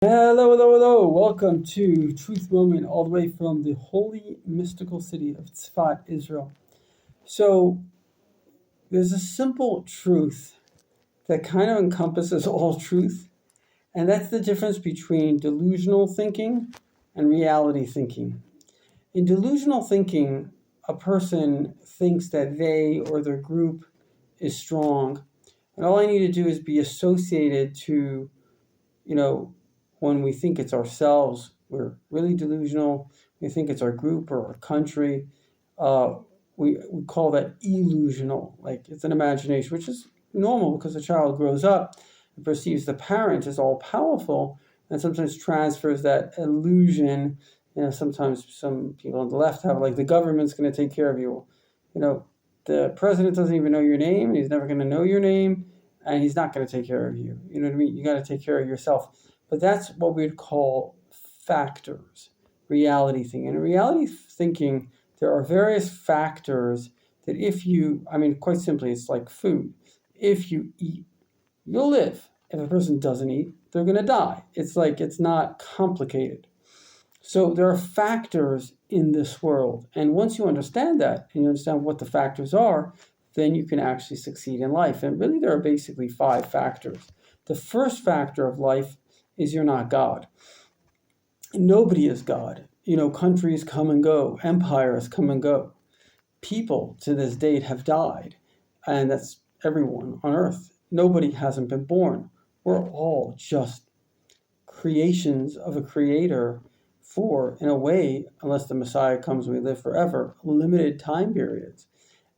Hello, hello, hello. Welcome to Truth Moment, all the way from the holy mystical city of Tzfat, Israel. So, there's a simple truth that kind of encompasses all truth, and that's the difference between delusional thinking and reality thinking. In delusional thinking, a person thinks that they or their group is strong, and all I need to do is be associated to you know, when we think it's ourselves, we're really delusional. We think it's our group or our country. Uh, we call that illusional, like it's an imagination, which is normal because the child grows up and perceives the parent as all powerful and sometimes transfers that illusion. Sometimes some people on the left have like the government's going to take care of you. The president doesn't even know your name, and he's never going to know your name, and he's not going to take care of you. You know what I mean? You got to take care of yourself. But that's what we'd call factors, reality thinking. And in reality thinking, there are various factors that quite simply, it's like food. If you eat, you'll live. If a person doesn't eat, they're going to die. It's not complicated. So there are factors in this world. And once you understand that and you understand what the factors are, then you can actually succeed in life. And really, there are basically five factors. The first factor of life is you're not God. Nobody is God. Countries come and go, empires come and go. People to this date have died, and that's everyone on earth. Nobody hasn't been born. We're all just creations of a creator for, in a way, unless the Messiah comes and we live forever, limited time periods.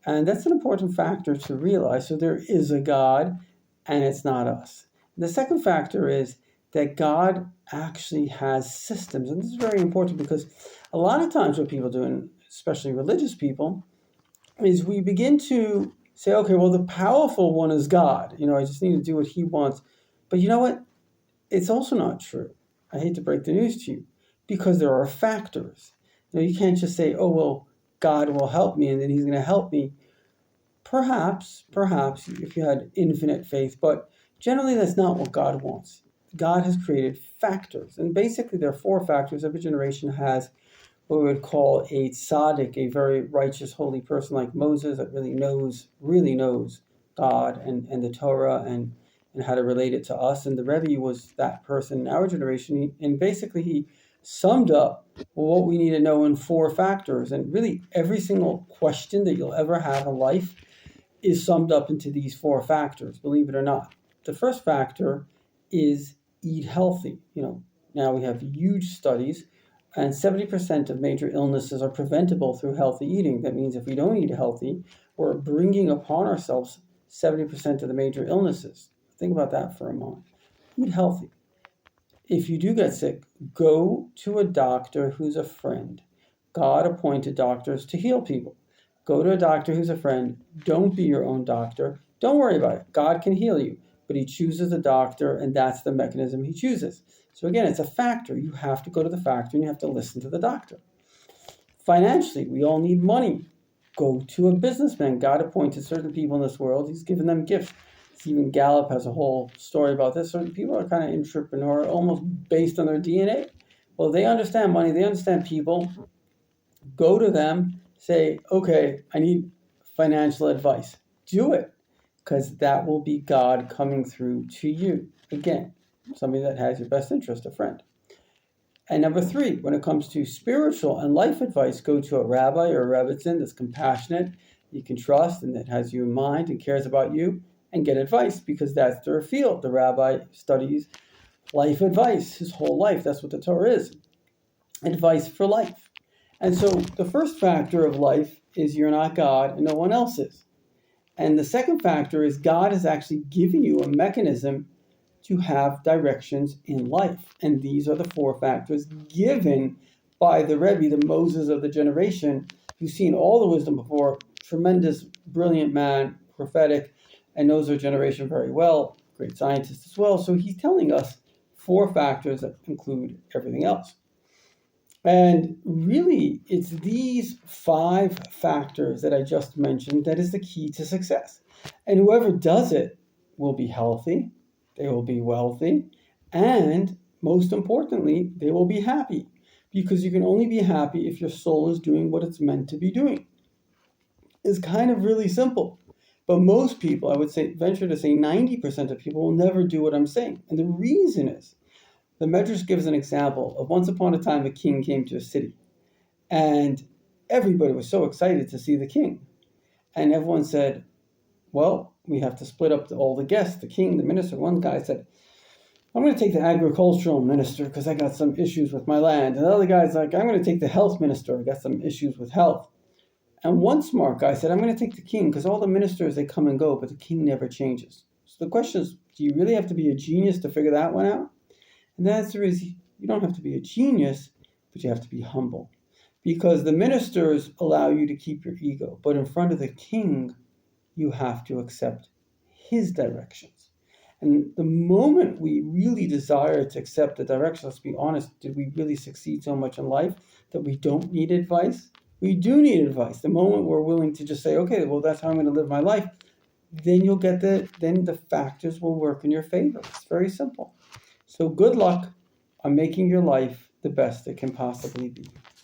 And that's an important factor to realize. So there is a God, and it's not us. The second factor is that God actually has systems. And this is very important because a lot of times what people do, and especially religious people, is we begin to say, okay, well, the powerful one is God. I just need to do what he wants. But you know what? It's also not true. I hate to break the news to you, because there are factors. You can't just say, oh, well, God will help me and then he's going to help me. Perhaps, if you had infinite faith, but generally that's not what God wants. God has created factors, and basically there are four factors. Every generation has what we would call a tzaddik, a very righteous, holy person like Moses that really knows God and the Torah and how to relate it to us. And the Rebbe was that person in our generation. And basically he summed up what we need to know in four factors. And really every single question that you'll ever have in life is summed up into these four factors, believe it or not. The first factor is eat healthy. Now we have huge studies, and 70% of major illnesses are preventable through healthy eating. That means if we don't eat healthy, we're bringing upon ourselves 70% of the major illnesses. Think about that for a moment. Eat healthy. If you do get sick, go to a doctor who's a friend. God appointed doctors to heal people. Go to a doctor who's a friend. Don't be your own doctor. Don't worry about it. God can heal you, but he chooses a doctor, and that's the mechanism he chooses. So again, it's a factor. You have to go to the factor and you have to listen to the doctor. Financially, we all need money. Go to a businessman. God appointed certain people in this world. He's given them gifts. Stephen Gallup has a whole story about this. Certain people are kind of entrepreneur, almost based on their DNA. Well, they understand money. They understand people. Go to them. Say, okay, I need financial advice. Do it, because that will be God coming through to you. Again, somebody that has your best interest, a friend. And number three, when it comes to spiritual and life advice, go to a rabbi or a rebbitzin that's compassionate, you can trust, and that has you in mind and cares about you, and get advice, because that's their field. The rabbi studies life advice his whole life. That's what the Torah is. Advice for life. And so the first factor of life is you're not God and no one else is. And the second factor is God has actually given you a mechanism to have directions in life. And these are the four factors given by the Rebbe, the Moses of the generation, who's seen all the wisdom before, tremendous, brilliant man, prophetic, and knows our generation very well, great scientist as well. So he's telling us four factors that include everything else. And really, it's these five factors that I just mentioned that is the key to success. And whoever does it will be healthy, they will be wealthy, and most importantly, they will be happy, because you can only be happy if your soul is doing what it's meant to be doing. It's kind of really simple. But most people, I would say, venture to say 90% of people will never do what I'm saying. And the reason is, the Medrash gives an example of once upon a time a king came to a city, and everybody was so excited to see the king. And everyone said, well, we have to split up all the guests, the king, the minister. One guy said, I'm going to take the agricultural minister because I got some issues with my land. And the other guy's like, I'm going to take the health minister. I got some issues with health. And one smart guy said, I'm going to take the king because all the ministers, they come and go, but the king never changes. So the question is, do you really have to be a genius to figure that one out? And the answer is, you don't have to be a genius, but you have to be humble. Because the ministers allow you to keep your ego, but in front of the king, you have to accept his directions. And the moment we really desire to accept the direction, let's be honest, did we really succeed so much in life that we don't need advice? We do need advice. The moment we're willing to just say, okay, well, that's how I'm going to live my life, then then the factors will work in your favor. It's very simple. So good luck on making your life the best it can possibly be.